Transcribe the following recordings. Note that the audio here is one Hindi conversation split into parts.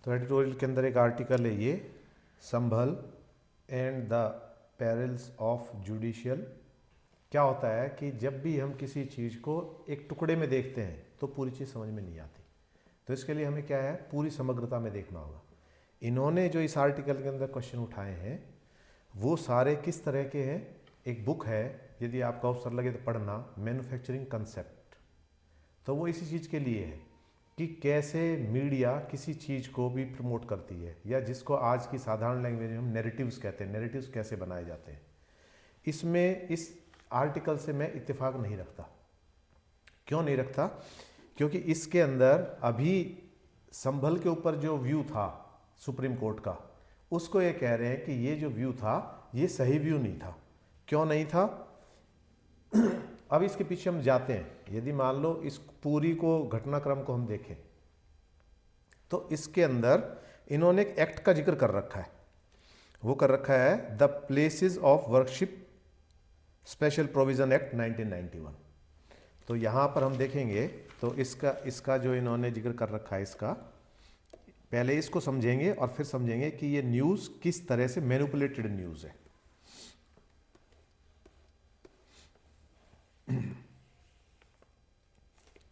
तो एडिटोरियल के अंदर एक आर्टिकल है ये, Sambhal and the perils of judicial. क्या होता है कि जब भी हम किसी चीज़ को एक टुकड़े में देखते हैं तो पूरी चीज़ समझ में नहीं आती, तो इसके लिए हमें क्या है, पूरी समग्रता में देखना होगा। इन्होंने जो इस आर्टिकल के अंदर क्वेश्चन उठाए हैं वो सारे किस तरह के हैं। एक बुक है, यदि आपका अवसर लगे तो पढ़ना, मैन्युफैक्चरिंग कंसेप्ट। तो वो इसी चीज़ के लिए है कि कैसे मीडिया किसी चीज़ को भी प्रमोट करती है, या जिसको आज की साधारण लैंग्वेज में हम नैरेटिव्स कहते हैं, नैरेटिव्स कैसे बनाए जाते हैं। इसमें इस आर्टिकल से मैं इत्तेफाक नहीं रखता। क्यों नहीं रखता? क्योंकि इसके अंदर अभी संभल के ऊपर जो व्यू था सुप्रीम कोर्ट का, उसको ये कह रहे हैं कि ये जो व्यू था ये सही व्यू नहीं था। क्यों नहीं था? अब इसके पीछे हम जाते हैं। यदि मान लो इस पूरी को घटनाक्रम को हम देखें तो इसके अंदर इन्होंने एक एक्ट का जिक्र कर रखा है। वो कर रखा है the places of worship special provision act 1991। तो यहाँ पर हम देखेंगे तो इसका जो इन्होंने जिक्र कर रखा है, इसका पहले इसको समझेंगे और फिर समझेंगे कि ये न्यूज़ किस तरह से मैनिपुलेटेड न्यूज़ है।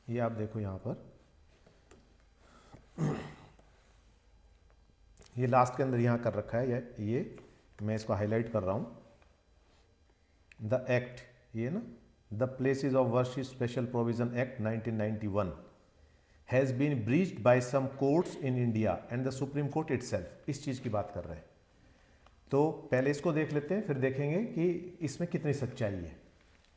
ये आप देखो यहाँ पर, ये लास्ट के अंदर यहाँ कर रखा है, ये मैं इसको हाईलाइट कर रहा हूँ। द एक्ट, ये ना, the places of worship special provision act 1991 has been breached by some courts in India and the Supreme Court itself. इस चीज़ की बात कर रहे हैं। तो पहले इसको देख लेते हैं, फिर देखेंगे कि इसमें कितनी सच्चाई है।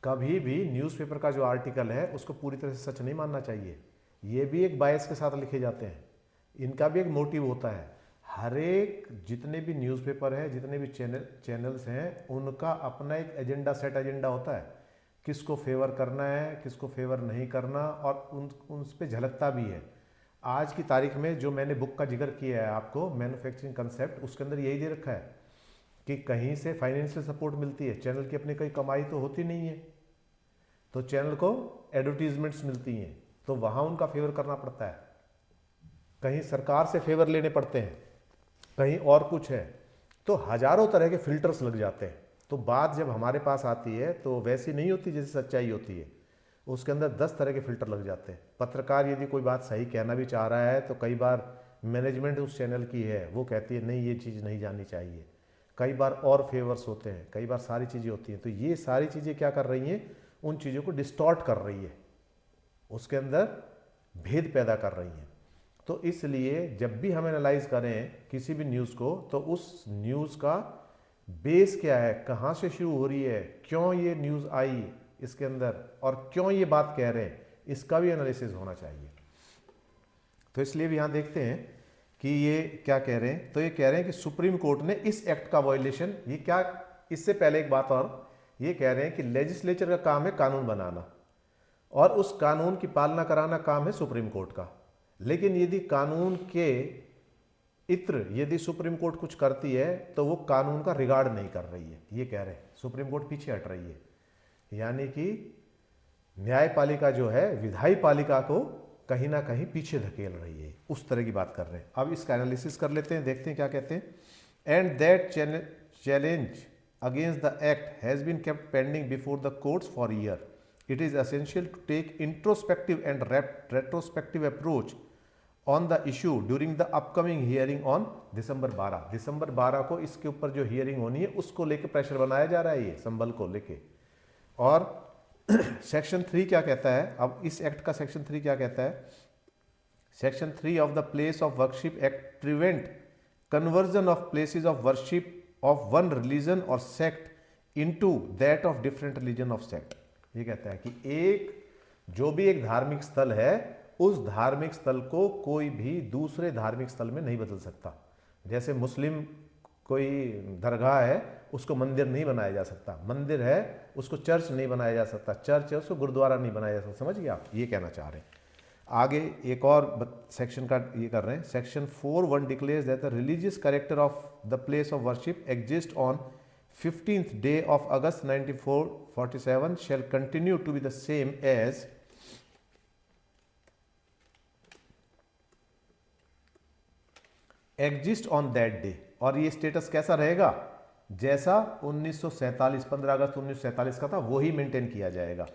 कभी भी न्यूज़पेपर का जो आर्टिकल है उसको पूरी तरह से सच नहीं मानना चाहिए। ये भी एक बायस के साथ लिखे जाते हैं, इनका भी एक मोटिव होता है। हर एक जितने भी न्यूज़पेपर हैं, जितने भी चैनल्स हैं, उनका अपना एक एजेंडा, सेट एजेंडा होता है, किसको फेवर करना है, किसको फेवर नहीं करना, और उन पर झलकता भी है। आज की तारीख में जो मैंने बुक का जिक्र किया है आपको, मैन्युफैक्चरिंग कंसेप्ट, उसके अंदर यही दे रखा है कि कहीं से फाइनेंशियल सपोर्ट मिलती है, चैनल की अपनी कोई कमाई तो होती नहीं है, तो चैनल को एडवर्टीजमेंट्स मिलती हैं, तो वहाँ उनका फेवर करना पड़ता है। कहीं सरकार से फेवर लेने पड़ते हैं, कहीं और कुछ है, तो हजारों तरह के फिल्टर्स लग जाते हैं। तो बात जब हमारे पास आती है तो वैसी नहीं होती जैसे सच्चाई होती है, उसके अंदर 10 तरह के फिल्टर लग जाते हैं। पत्रकार यदि कोई बात सही कहना भी चाह रहा है तो कई बार मैनेजमेंट उस चैनल की है, वो कहती है नहीं ये चीज़ नहीं जाननी चाहिए। कई बार और फेवर्स होते हैं, कई बार सारी चीज़ें होती हैं। तो ये सारी चीज़ें क्या कर रही हैं, उन चीज़ों को डिस्टॉर्ट कर रही है, उसके अंदर भेद पैदा कर रही हैं। तो इसलिए जब भी हम एनालाइज करें किसी भी न्यूज़ को, तो उस न्यूज़ का बेस क्या है, कहाँ से शुरू हो रही है, क्यों ये न्यूज़ आई इसके अंदर, और क्यों ये बात कह रहे हैं, इसका भी एनालिसिस होना चाहिए। तो इसलिए भी यहाँ देखते हैं कि ये क्या कह रहे हैं। तो ये कह रहे हैं कि सुप्रीम कोर्ट ने इस एक्ट का वायलेशन, ये क्या, इससे पहले एक बात और, ये कह रहे हैं कि लेजिस्लेचर का काम है कानून बनाना, और उस कानून की पालना कराना काम है सुप्रीम कोर्ट का। लेकिन यदि कानून के इत्र यदि सुप्रीम कोर्ट कुछ करती है तो वो कानून का रिगार्ड नहीं कर रही है, ये कह रहे हैं। सुप्रीम कोर्ट पीछे हट रही है, यानी कि न्यायपालिका जो है विधायी पालिका को कहीं ना कहीं पीछे धकेल रही है, उस तरह की बात कर रहे हैं। अब इसका एनालिसिस कर लेते हैं, देखते हैं क्या कहते हैं। And that challenge against the act has been kept pending before the courts for year. It is essential to take introspective and retrospective approach on the issue during the upcoming hearing on दिसंबर 12। दिसंबर 12 को इसके ऊपर जो हियरिंग होनी है उसको लेके प्रेशर बनाया जा रहा है, ये संभल को लेके। और सेक्शन 3 क्या कहता है, अब इस एक्ट का सेक्शन 3 क्या कहता है। Section 3 of the Place of Worship Act prevent conversion of places of worship of one religion और sect into that of different religion of sect. ये कहता है कि जो भी एक धार्मिक स्थल है, उस धार्मिक स्थल को कोई भी दूसरे धार्मिक स्थल में नहीं बदल सकता। जैसे मुस्लिम कोई दरगाह है, उसको मंदिर नहीं बनाया जा सकता, मंदिर है उसको चर्च नहीं बनाया जा सकता, चर्च है उसको गुरुद्वारा नहीं बनाया जा सकता। समझ गए आप, ये कहना चाह रहे हैं। आगे एक और सेक्शन का ये कर रहे हैं। Section 4(1) declares that the religious character of the Place of worship exist on 15th day of August 1947 shall continue to be the same as exist on that day, और ये स्टेटस कैसा रहेगा, जैसा 1947 15 अगस्त 1947 का था वही मेंटेन किया जाएगा।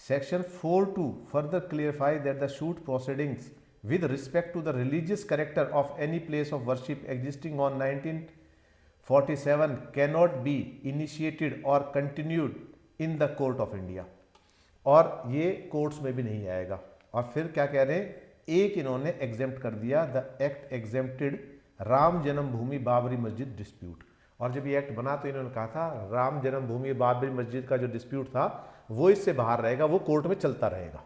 Section 4(2) further clarify that the shoot proceedings with respect to the religious character of any place of worship existing on 1947 cannot be initiated or continued in the court of India, और ये कोर्ट्स में भी नहीं आएगा। और फिर क्या कह रहे हैं, एक इन्होंने एग्जेम्प्ट कर दिया, द एक्ट एग्जेम्प्टेड राम जन्मभूमि बाबरी मस्जिद डिस्प्यूट। और जब ये एक्ट बना तो इन्होंने कहा था राम जन्मभूमि बाबरी मस्जिद का जो डिस्प्यूट था वो इससे बाहर रहेगा, वो कोर्ट में चलता रहेगा,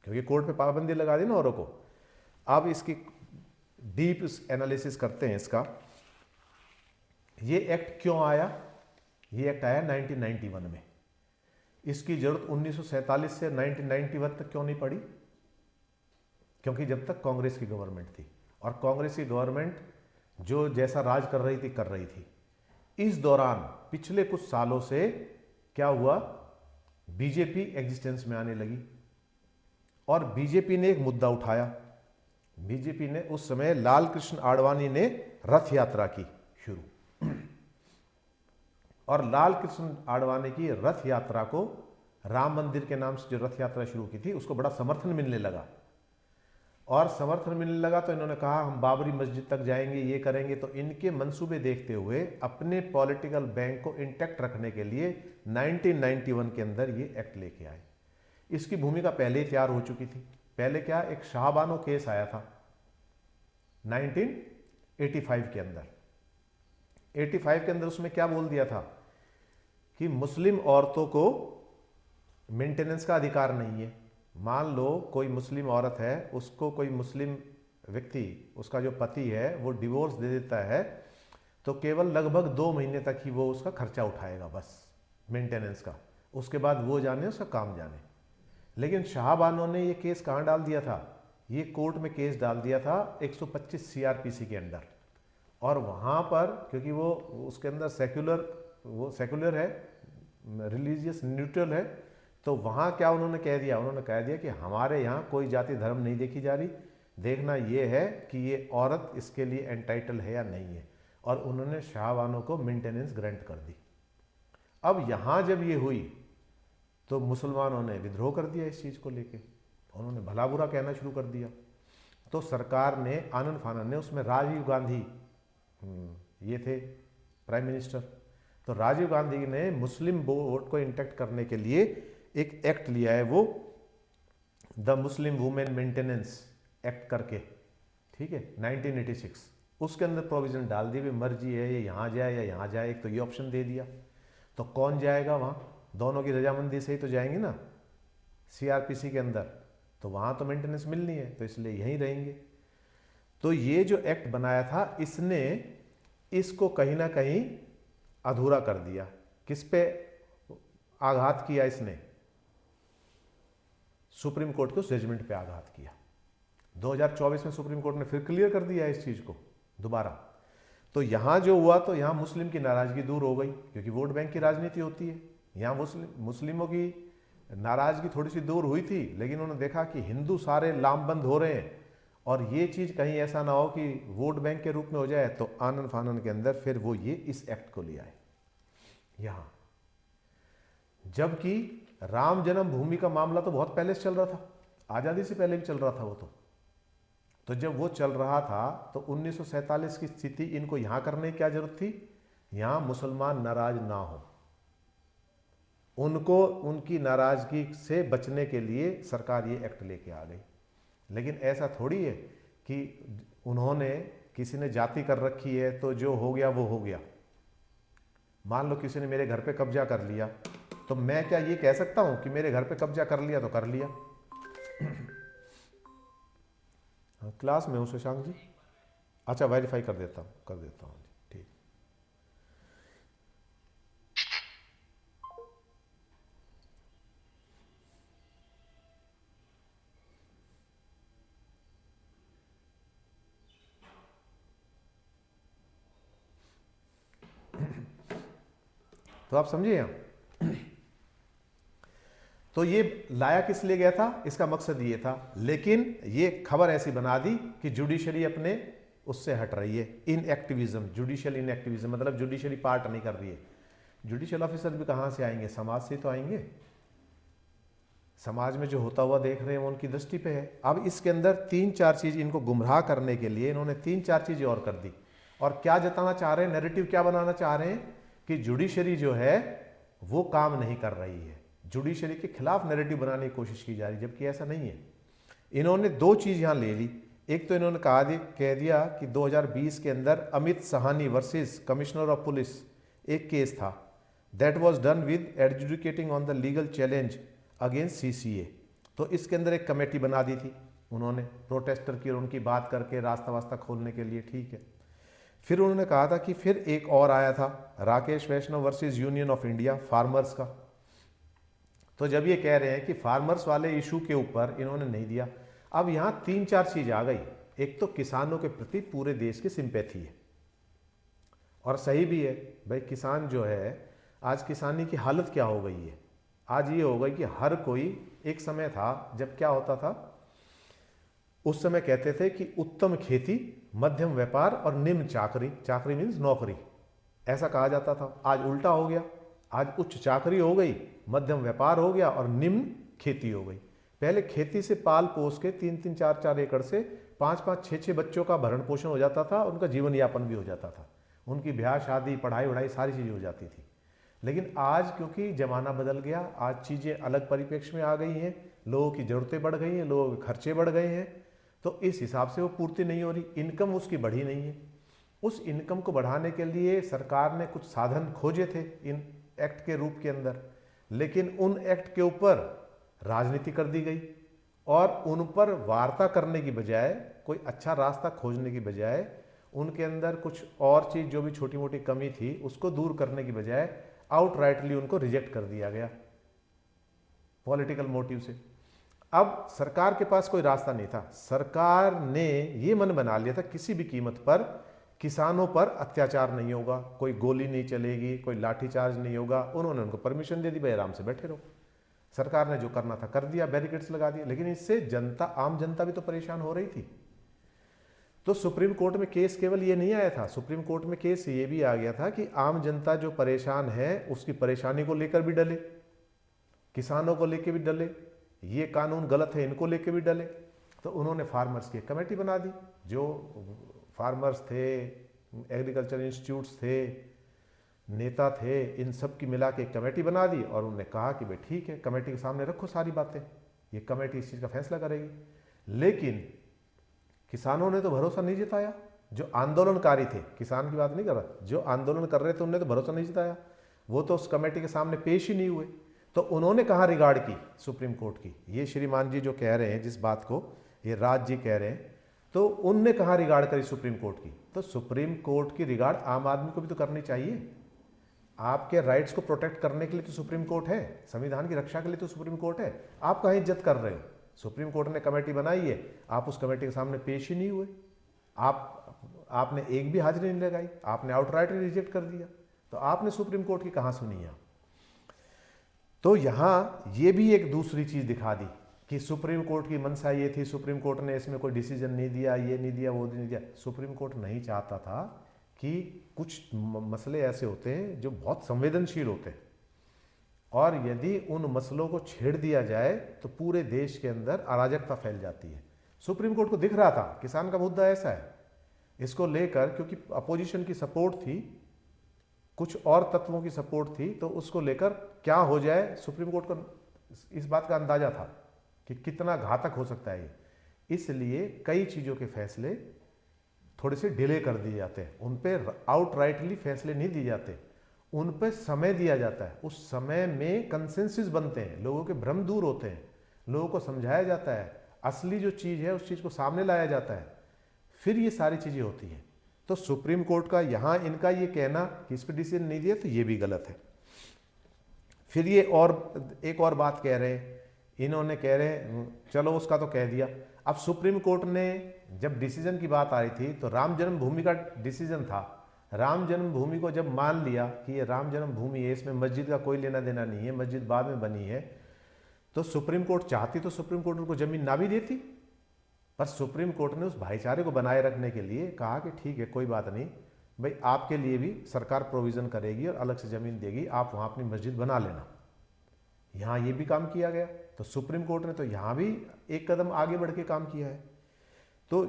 क्योंकि कोर्ट में पाबंदी लगा दी ना औरों को। अब इसकी डीप एनालिसिस करते हैं इसका। ये एक्ट क्यों आया, ये एक्ट आया 1991 में। इसकी जरूरत 1947 से 1991 तक क्यों नहीं पड़ी, क्योंकि जब तक कांग्रेस की गवर्नमेंट थी, और कांग्रेस की गवर्नमेंट जो जैसा राज कर रही थी। इस दौरान पिछले कुछ सालों से क्या हुआ, बीजेपी एग्जिस्टेंस में आने लगी, और बीजेपी ने एक मुद्दा उठाया। बीजेपी ने उस समय लाल कृष्ण आडवाणी ने रथ यात्रा की शुरू, और लाल कृष्ण आडवाणी की रथ यात्रा को, राम मंदिर के नाम से जो रथ यात्रा शुरू की थी, उसको बड़ा समर्थन मिलने लगा। और समर्थन मिलने लगा तो इन्होंने कहा हम बाबरी मस्जिद तक जाएंगे, ये करेंगे। तो इनके मंसूबे देखते हुए अपने पॉलिटिकल बैंक को इंटैक्ट रखने के लिए 1991 के अंदर ये एक्ट लेके आए। इसकी भूमिका पहले ही तैयार हो चुकी थी। पहले क्या, एक शाहबानो केस आया था 1985 के अंदर। 85 के अंदर उसमें क्या बोल दिया था कि मुस्लिम औरतों को मेंटेनेंस का अधिकार नहीं है। मान लो कोई मुस्लिम औरत है, उसको कोई मुस्लिम व्यक्ति, उसका जो पति है वो डिवोर्स दे देता है, तो केवल लगभग 2 महीने तक ही वो उसका खर्चा उठाएगा, बस मेंटेनेंस का। उसके बाद वो जाने, उसका काम जाने। लेकिन शाहबानो ने ये केस कहाँ डाल दिया था, ये कोर्ट में केस डाल दिया था 125 सीआरपीसी के अंदर। और वहाँ पर क्योंकि वो उसके अंदर सेक्युलर है, रिलीजियस न्यूट्रल है, तो वहाँ क्या उन्होंने कह दिया, उन्होंने कह दिया कि हमारे यहाँ कोई जाति धर्म नहीं देखी जा रही, देखना ये है कि ये औरत इसके लिए एंटाइटल है या नहीं है। और उन्होंने शाहबानो को मेंटेनेंस ग्रांट कर दी। अब यहाँ जब ये हुई तो मुसलमानों ने विद्रोह कर दिया इस चीज़ को लेके, उन्होंने भला बुरा कहना शुरू कर दिया। तो सरकार ने आनंद फानन ने, उसमें राजीव गांधी ये थे प्राइम मिनिस्टर, तो राजीव गांधी ने मुस्लिम वोट को इंटैक्ट करने के लिए एक एक्ट लिया है, वो the Muslim women maintenance act करके, ठीक है, 1986। उसके अंदर प्रोविजन डाल दी, मर्जी है ये यहाँ जाए या यहाँ जाए, एक तो ये ऑप्शन दे दिया। तो कौन जाएगा वहाँ, दोनों की रजामंदी से ही तो जाएंगे ना सीआरपीसी के अंदर, तो वहाँ तो मेंटेनेंस मिलनी है, तो इसलिए यहीं रहेंगे। तो ये जो एक्ट बनाया था, इसने इसको कहीं ना कहीं अधूरा कर दिया। किस पे आघात किया इसने, सुप्रीम कोर्ट के उस जजमेंट पे आघात किया। 2024 में सुप्रीम कोर्ट ने फिर क्लियर कर दिया इस चीज को दोबारा। तो यहां जो हुआ, तो यहां मुस्लिम की नाराजगी दूर हो गई, क्योंकि वोट बैंक की राजनीति होती है। यहां मुस्लिमों की नाराजगी थोड़ी सी दूर हुई थी, लेकिन उन्होंने देखा कि हिंदू सारे लामबंद हो रहे हैं और ये चीज कहीं ऐसा ना हो कि वोट बैंक के रूप में हो जाए, तो आनन फानन के अंदर फिर वो ये इस एक्ट को ले आए यहां। जबकि राम जन्मभूमि का मामला तो बहुत पहले से चल रहा था, आजादी से पहले भी चल रहा था वो तो जब वो चल रहा था तो 1947 की स्थिति इनको यहां करने की क्या जरूरत थी, यहां मुसलमान नाराज ना हो, उनको उनकी नाराजगी से बचने के लिए सरकार ये एक्ट लेके आ गई। लेकिन ऐसा थोड़ी है कि उन्होंने, किसी ने जाति कर रखी है तो जो हो गया वो हो गया। मान लो किसी ने मेरे घर पे कब्जा कर लिया, तो मैं क्या ये कह सकता हूं कि मेरे घर पे कब्जा कर लिया तो कर लिया। क्लास में हूँ शशांक जी, अच्छा वेरीफाई कर देता हूँ ठीक। तो आप समझिए यहां, तो ये लाया किस लिए गया था, इसका मकसद ये था। लेकिन ये खबर ऐसी बना दी कि जुडिशरी अपने उससे हट रही है। इनएक्टिविज्म, जुडिशियल इनएक्टिविज्म मतलब जुडिशरी पार्ट नहीं कर रही है। जुडिशियल ऑफिसर भी कहाँ से आएंगे? समाज से तो आएंगे। समाज में जो होता हुआ देख रहे हैं वो उनकी दृष्टि पे है। अब इसके अंदर 3-4 चीज इनको गुमराह करने के लिए इन्होंने 3-4 चीजें और कर दी। और क्या जताना चाह रहे हैं, नैरेटिव क्या बनाना चाह रहे हैं कि जुडिशरी जो है वो काम नहीं कर रही है, जुडिशरी के खिलाफ नैरेटिव बनाने की कोशिश की जा रही है, जबकि ऐसा नहीं है। इन्होंने 2 चीज यहां ले ली। एक तो इन्होंने कह दिया कि 2020 के अंदर Amit Sahani versus commissioner of police एक केस था, that was done with adjudicating on the legal challenge against CCA. तो इसके अंदर एक कमेटी बना दी थी उन्होंने प्रोटेस्टर की और उनकी बात करके रास्ता वास्ता खोलने के लिए, ठीक है। फिर उन्होंने कहा था कि फिर एक और आया था Rakesh Vaishnav versus Union of India farmers का। तो जब ये कह रहे हैं कि फार्मर्स वाले इशू के ऊपर इन्होंने नहीं दिया, अब यहां 3-4 चीज आ गई। एक तो किसानों के प्रति पूरे देश की सिंपैथी है, और सही भी है भाई। किसान जो है, आज किसानी की हालत क्या हो गई है, आज ये हो गई कि हर कोई, एक समय था जब क्या होता था, उस समय कहते थे कि उत्तम खेती, मध्यम व्यापार और निम्न चाकरी, चाकरी मीन्स नौकरी, ऐसा कहा जाता था। आज उल्टा हो गया, आज उच्च चाकरी हो गई, मध्यम व्यापार हो गया और निम्न खेती हो गई। पहले खेती से पाल पोस के 3-3, 4-4 एकड़ से 5-5, 6-6 बच्चों का भरण पोषण हो जाता था, उनका जीवन यापन भी हो जाता था, उनकी ब्याह शादी पढ़ाई वढ़ाई सारी चीज़ें हो जाती थी। लेकिन आज क्योंकि ज़माना बदल गया, आज चीज़ें अलग परिप्रेक्ष्य में आ गई हैं, लोगों की ज़रूरतें बढ़ गई हैं, लोगों के खर्चे बढ़ गए हैं, तो इस हिसाब से वो पूर्ति नहीं हो रही, इनकम उसकी बढ़ी नहीं है। उस इनकम को बढ़ाने के लिए सरकार ने कुछ साधन खोजे थे इन एक्ट के रूप के अंदर, लेकिन उन एक्ट के ऊपर राजनीति कर दी गई और उन पर वार्ता करने की बजाय, कोई अच्छा रास्ता खोजने की बजाय, उनके अंदर कुछ और चीज़ जो भी छोटी मोटी कमी थी उसको दूर करने की बजाय आउटराइटली उनको रिजेक्ट कर दिया गया पॉलिटिकल मोटिव से। अब सरकार के पास कोई रास्ता नहीं था। सरकार ने ये मन बना लिया था किसी भी कीमत पर किसानों पर अत्याचार नहीं होगा, कोई गोली नहीं चलेगी, कोई लाठीचार्ज नहीं होगा। उन्होंने उनको परमिशन दे दी, भाई आराम से बैठे रहो। सरकार ने जो करना था कर दिया, बैरिकेड्स लगा दिए, लेकिन इससे जनता, आम जनता भी तो परेशान हो रही थी। तो सुप्रीम कोर्ट में केस केवल ये नहीं आया था, सुप्रीम कोर्ट में केस ये भी आ गया था कि आम जनता जो परेशान है उसकी परेशानी को लेकर भी डले, किसानों को लेकर भी डले, ये कानून गलत है इनको लेकर भी डले। तो उन्होंने फार्मर्स की कमेटी बना दी, जो फार्मर्स थे, एग्रीकल्चर इंस्टीट्यूट्स थे, नेता थे, इन सब की मिला के एक कमेटी बना दी और उन्होंने कहा कि भाई ठीक है, कमेटी के सामने रखो सारी बातें, ये कमेटी इस चीज़ का फैसला करेगी। लेकिन किसानों ने तो भरोसा नहीं जताया, जो आंदोलनकारी थे, किसान की बात नहीं कर रहा, जो आंदोलन कर रहे थे उन्होंने तो भरोसा नहीं जताया, वो तो उस कमेटी के सामने पेश ही नहीं हुए। तो उन्होंने कहाँ रिगार्ड की सुप्रीम कोर्ट की, ये श्रीमान जी जो कह रहे हैं जिस बात को, ये राज जी कह रहे हैं, तो उनने कहाँ रिगार्ड करी सुप्रीम कोर्ट की। तो सुप्रीम कोर्ट की रिगार्ड आम आदमी को भी तो करनी चाहिए। आपके राइट्स को प्रोटेक्ट करने के लिए तो सुप्रीम कोर्ट है, संविधान की रक्षा के लिए तो सुप्रीम कोर्ट है। आप कहाँ इज्जत कर रहे हो? सुप्रीम कोर्ट ने कमेटी बनाई है, आप उस कमेटी के सामने पेश ही नहीं हुए, आपने एक भी हाजिरी नहीं लगाई, आपने आउटराइट रिजेक्ट कर दिया, तो आपने सुप्रीम कोर्ट की कहाँ सुनी है? तो यहाँ ये भी एक दूसरी चीज दिखा दी कि सुप्रीम कोर्ट की मंशा ये थी, सुप्रीम कोर्ट ने इसमें कोई डिसीजन नहीं दिया, ये नहीं दिया, वो नहीं दिया। सुप्रीम कोर्ट नहीं चाहता था कि कुछ मसले ऐसे होते हैं जो बहुत संवेदनशील होते हैं, और यदि उन मसलों को छेड़ दिया जाए तो पूरे देश के अंदर अराजकता फैल जाती है। सुप्रीम कोर्ट को दिख रहा था किसान का मुद्दा ऐसा है, इसको लेकर क्योंकि अपोजिशन की सपोर्ट थी, कुछ और तत्वों की सपोर्ट थी, तो उसको लेकर क्या हो जाए, सुप्रीम कोर्ट को इस बात का अंदाजा था कि कितना घातक हो सकता है ये। इसलिए कई चीज़ों के फैसले थोड़े से डिले कर दिए जाते हैं, उन पर आउटराइटली फैसले नहीं दिए जाते, उन पर समय दिया जाता है। उस समय में कंसेंसस बनते हैं, लोगों के भ्रम दूर होते हैं, लोगों को समझाया जाता है, असली जो चीज़ है उस चीज़ को सामने लाया जाता है, फिर ये सारी चीज़ें होती हैं। तो सुप्रीम कोर्ट का यहाँ इनका ये कहना कि इस पर डिसीजन नहीं दिया तो ये भी गलत है। फिर ये और एक और बात कह रहे हैं, इन्होंने कह रहे हैं चलो उसका तो कह दिया। अब सुप्रीम कोर्ट ने जब डिसीजन की बात आ रही थी तो राम जन्मभूमि का डिसीजन था, राम जन्मभूमि को जब मान लिया कि ये राम जन्मभूमि है, इसमें मस्जिद का कोई लेना देना नहीं है, मस्जिद बाद में बनी है, तो सुप्रीम कोर्ट चाहती तो सुप्रीम कोर्ट उनको जमीन ना भी देती, पर सुप्रीम कोर्ट ने उस भाईचारे को बनाए रखने के लिए कहा कि ठीक है, कोई बात नहीं भाई, आपके लिए भी सरकार प्रोविज़न करेगी और अलग से ज़मीन देगी, आप वहाँ अपनी मस्जिद बना लेना। यहाँ ये भी काम किया गया। तो सुप्रीम कोर्ट ने तो यहाँ भी एक कदम आगे बढ़ के काम किया है। तो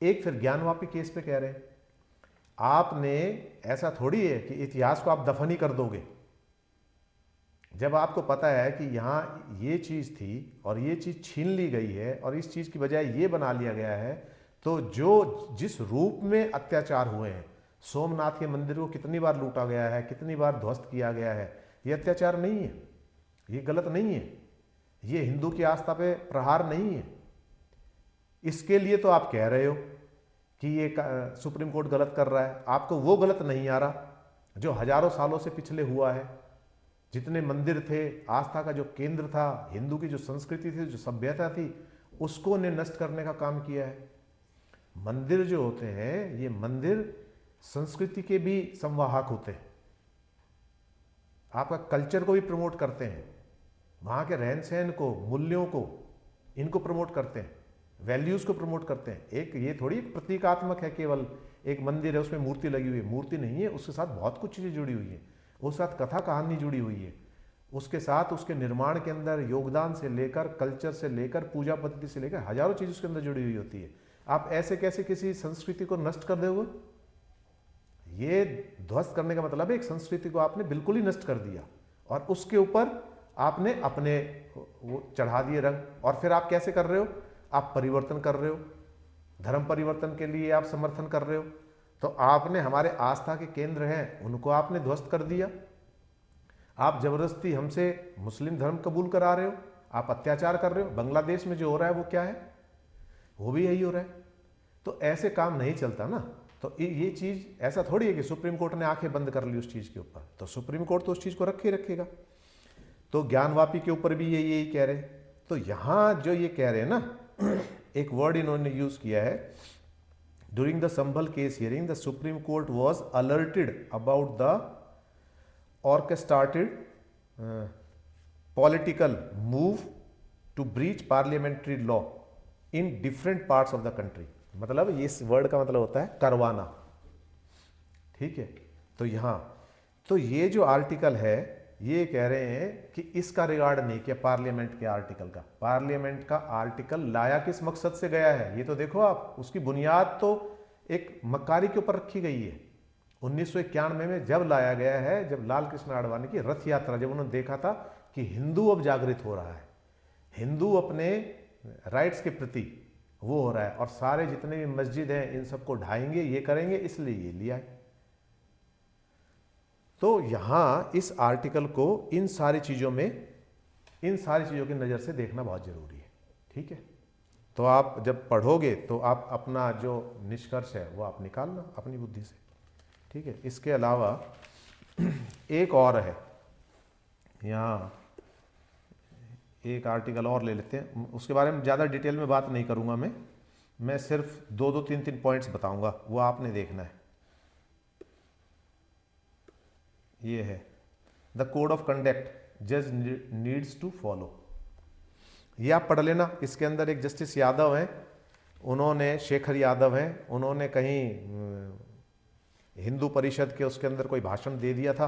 एक फिर ज्ञानवापी केस पे कह रहे हैं, आपने ऐसा थोड़ी है कि इतिहास को आप दफन ही कर दोगे। जब आपको पता है कि यहाँ ये चीज़ थी और ये चीज़ छीन ली गई है और इस चीज़ की बजाय ये बना लिया गया है, तो जो जिस रूप में अत्याचार हुए हैं, सोमनाथ के मंदिर को कितनी बार लूटा गया है, कितनी बार ध्वस्त किया गया है, ये अत्याचार नहीं है, ये गलत नहीं है, ये हिंदू की आस्था पे प्रहार नहीं है। इसके लिए तो आप कह रहे हो कि ये सुप्रीम कोर्ट गलत कर रहा है। आपको वो गलत नहीं आ रहा जो हजारों सालों से पिछले हुआ है। जितने मंदिर थे, आस्था का जो केंद्र था, हिंदू की जो संस्कृति थी, जो सभ्यता थी, उसको ने नष्ट करने का काम किया है। मंदिर जो होते हैं, ये मंदिर संस्कृति के भी संवाहक होते हैं, आपका कल्चर को भी प्रमोट करते हैं, वहाँ के रहन सहन को, मूल्यों को, इनको प्रमोट करते हैं, वैल्यूज़ को प्रमोट करते हैं। एक ये थोड़ी प्रतीकात्मक है, केवल एक मंदिर है उसमें मूर्ति लगी हुई है, मूर्ति नहीं है, उसके साथ बहुत कुछ चीज़ें जुड़ी हुई है, उसके साथ कथा कहानी जुड़ी हुई है, उसके साथ उसके निर्माण के अंदर योगदान से लेकर, कल्चर से लेकर, पूजा पद्धति से लेकर हजारों चीज़ उसके अंदर जुड़ी हुई होती है। आप ऐसे कैसे किसी संस्कृति को नष्ट कर दोगे? ये ध्वस्त करने का मतलब है एक संस्कृति को आपने बिल्कुल ही नष्ट कर दिया और उसके ऊपर आपने अपने वो चढ़ा दिए रंग। और फिर आप कैसे कर रहे हो? आप परिवर्तन कर रहे हो, धर्म परिवर्तन के लिए आप समर्थन कर रहे हो। तो आपने हमारे आस्था के केंद्र हैं, उनको आपने ध्वस्त कर दिया। आप जबरदस्ती हमसे मुस्लिम धर्म कबूल करा रहे हो, आप अत्याचार कर रहे हो। बांग्लादेश में जो हो रहा है वो क्या है? वो भी यही हो रहा है। तो ऐसे काम नहीं चलता ना। तो ये चीज़ ऐसा थोड़ी है कि सुप्रीम कोर्ट ने आंखें बंद कर ली उस चीज़ के ऊपर, तो सुप्रीम कोर्ट तो उस चीज़ को रखे रखेगा। तो ज्ञानवापी के ऊपर भी यही कह रहे हैं। तो यहाँ जो ये कह रहे हैं ना, एक वर्ड इन्होंने यूज़ किया है, during the Sambhal case hearing the Supreme court was alerted about the orchestrated political move to breach parliamentary law in different parts of the country। मतलब इस वर्ड का मतलब होता है करवाना, ठीक है। तो यहाँ तो ये जो आर्टिकल है, ये कह रहे हैं कि इसका रिगार्ड नहीं किया पार्लियामेंट के आर्टिकल का। पार्लियामेंट का आर्टिकल लाया किस मकसद से गया है, ये तो देखो आप। उसकी बुनियाद तो एक मक्कारी के ऊपर रखी गई है। 1991 में जब लाया गया है, जब लाल कृष्ण आडवाणी की रथ यात्रा, जब उन्होंने देखा था कि हिंदू अब जागृत हो रहा है, हिंदू अपने राइट्स के प्रति वो हो रहा है और सारे जितने भी मस्जिद हैं इन सबको ढाएंगे, ये करेंगे, इसलिए ये लिया है। तो यहाँ इस आर्टिकल को इन सारी चीज़ों की नज़र से देखना बहुत ज़रूरी है, ठीक है। तो आप जब पढ़ोगे तो आप अपना जो निष्कर्ष है वो आप निकालना अपनी बुद्धि से, ठीक है। इसके अलावा एक और है, यहाँ एक आर्टिकल और ले लेते हैं, उसके बारे में ज़्यादा डिटेल में बात नहीं करूँगा मैं सिर्फ दो तीन पॉइंट्स बताऊँगा, वो आपने देखना है। ये है द कोड ऑफ कंडक्ट जज नीड्स टू फॉलो। ये आप पढ़ लेना। इसके अंदर एक जस्टिस यादव हैं, उन्होंने, शेखर यादव हैं, उन्होंने कहीं हिंदू परिषद के उसके अंदर कोई भाषण दे दिया था।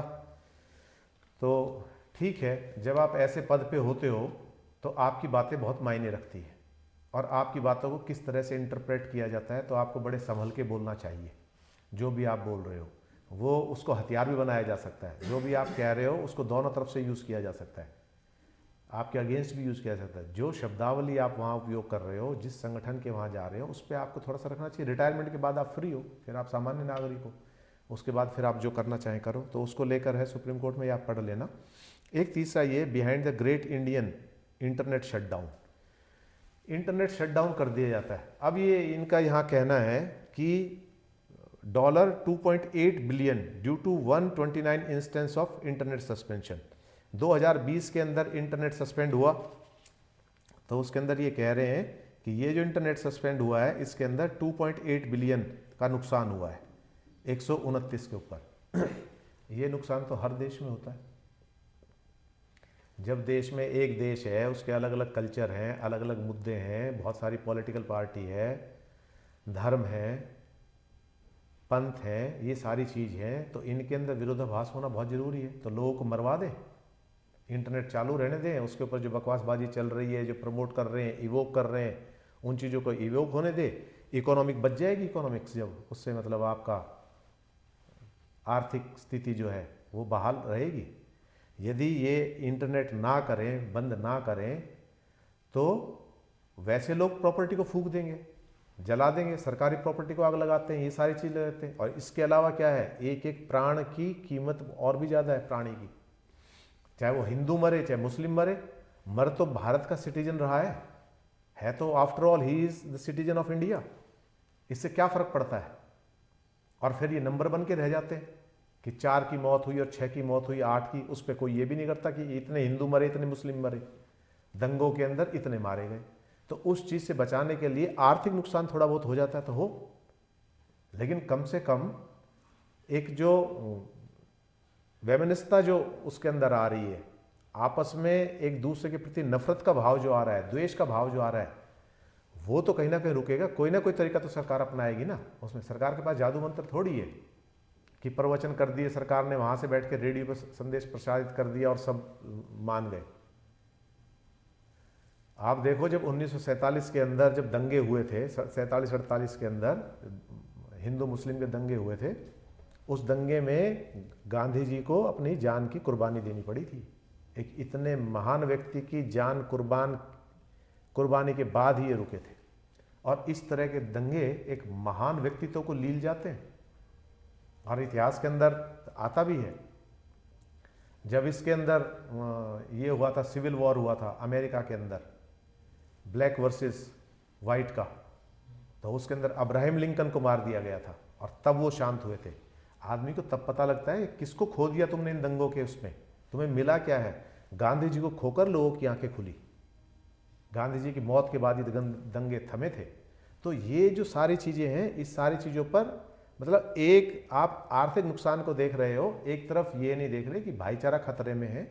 तो ठीक है, जब आप ऐसे पद पे होते हो तो आपकी बातें बहुत मायने रखती हैं और आपकी बातों को किस तरह से इंटरप्रेट किया जाता है, तो आपको बड़े संभल के बोलना चाहिए। जो भी आप बोल रहे हो वो उसको हथियार भी बनाया जा सकता है। जो भी आप कह रहे हो उसको दोनों तरफ से यूज़ किया जा सकता है, आपके अगेंस्ट भी यूज़ किया जा सकता है। जो शब्दावली आप वहाँ उपयोग कर रहे हो, जिस संगठन के वहाँ जा रहे हो, उस पर आपको थोड़ा सा रखना चाहिए। रिटायरमेंट के बाद आप फ्री हो, फिर आप सामान्य नागरिक हो, उसके बाद फिर आप जो करना चाहें करो। तो उसको लेकर है सुप्रीम कोर्ट में, ये आप पढ़ लेना। एक तीसरा ये, behind the great Indian internet shutdown. Internet shutdown कर दिया जाता है। अब ये इनका यहाँ कहना है कि $2.8 billion due to 129 instance of internet suspension. 2020 के अंदर इंटरनेट सस्पेंड हुआ, तो उसके अंदर ये कह रहे हैं कि ये जो इंटरनेट सस्पेंड हुआ है इसके अंदर 2.8 बिलियन का नुकसान हुआ है 129 के ऊपर। ये नुकसान तो हर देश में होता है। जब देश में एक देश है, उसके अलग अलग कल्चर हैं, अलग अलग मुद्दे हैं, बहुत सारी पॉलिटिकल पार्टी है, धर्म है, पंथ है, ये सारी चीज़ हैं, तो इनके अंदर विरोधाभास होना बहुत ज़रूरी है। तो लोगों को मरवा दें, इंटरनेट चालू रहने दें, उसके ऊपर जो बकवासबाजी चल रही है, जो प्रमोट कर रहे हैं, इवोक कर रहे हैं, उन चीज़ों को इवोक होने दे। इकोनॉमिक बच जाएगी, इकोनॉमिक्स जब, उससे मतलब आपका आर्थिक स्थिति जो है वो बहाल रहेगी। यदि ये इंटरनेट ना करें, बंद ना करें, तो वैसे लोग प्रॉपर्टी को फूंक देंगे, जला देंगे, सरकारी प्रॉपर्टी को आग लगाते हैं, ये सारी चीज़ लगाते हैं। और इसके अलावा क्या है, एक एक प्राण की कीमत और भी ज़्यादा है प्राणी की। चाहे वो हिंदू मरे, चाहे मुस्लिम मरे, मर तो भारत का सिटीजन रहा है तो after all he is the citizen of India. इससे क्या फर्क पड़ता है? और फिर ये नंबर बन के रह जाते हैं कि 4 की मौत हुई और 6 की मौत हुई, 8 की, उस पर कोई ये भी नहीं करता कि इतने हिंदू मरे, इतने मुस्लिम मरे, दंगों के अंदर इतने मारे गए। तो उस चीज़ से बचाने के लिए आर्थिक नुकसान थोड़ा बहुत हो जाता है तो हो, लेकिन कम से कम एक जो वैमनस्यता जो उसके अंदर आ रही है, आपस में एक दूसरे के प्रति नफरत का भाव जो आ रहा है, द्वेष का भाव जो आ रहा है, वो तो कहीं ना कहीं रुकेगा। कोई ना कोई तरीका तो सरकार अपनाएगी ना। उसमें सरकार के पास जादू मंत्र थोड़ी है कि प्रवचन कर दिए सरकार ने, वहां से बैठ के रेडियो पर संदेश प्रसारित कर दिया और सब मान गए। आप देखो, जब 1947 के अंदर जब दंगे हुए थे, 47-48 के अंदर हिंदू मुस्लिम के दंगे हुए थे, उस दंगे में गांधी जी को अपनी जान की कुर्बानी देनी पड़ी थी। एक इतने महान व्यक्ति की जान कुर्बानी के बाद ही ये रुके थे। और इस तरह के दंगे एक महान व्यक्तित्व को लील जाते हैं, और इतिहास के अंदर आता भी है। जब इसके अंदर ये हुआ था, सिविल वॉर हुआ था अमेरिका के अंदर, ब्लैक वर्सेस वाइट का, तो उसके अंदर अब्राहम लिंकन को मार दिया गया था, और तब वो शांत हुए थे। आदमी को तब पता लगता है किसको खो दिया तुमने इन दंगों के, उसमें तुम्हें मिला क्या है। गांधी जी को खोकर लोगों की आंखें खुली, गांधी जी की मौत के बाद ही दंगे थमे थे। तो ये जो सारी चीज़ें हैं, इस सारी चीज़ों पर मतलब एक आप आर्थिक नुकसान को देख रहे हो, एक तरफ ये नहीं देख रहे कि भाईचारा खतरे में है।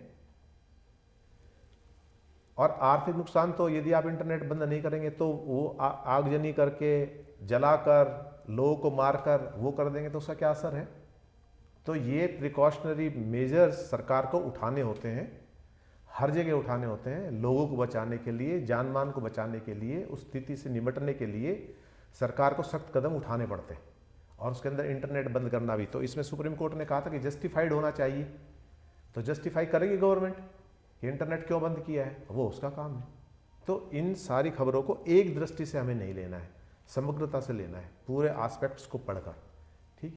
और आर्थिक नुकसान तो यदि आप इंटरनेट बंद नहीं करेंगे तो वो आगजनी करके, जलाकर, लोगों को मारकर वो कर देंगे, तो उसका क्या असर है। तो ये प्रिकॉशनरी मेजर्स सरकार को उठाने होते हैं, हर जगह उठाने होते हैं, लोगों को बचाने के लिए, जान मान को बचाने के लिए, उस स्थिति से निपटने के लिए सरकार को सख्त कदम उठाने पड़ते हैं। और उसके अंदर इंटरनेट बंद करना भी, तो इसमें सुप्रीम कोर्ट ने कहा था कि जस्टिफाइड होना चाहिए। तो जस्टिफाई करेगी गवर्नमेंट कि इंटरनेट क्यों बंद किया है, वो उसका काम है। तो इन सारी खबरों को एक दृष्टि से हमें नहीं लेना है, समग्रता से लेना है, पूरे एस्पेक्ट्स को पढ़कर।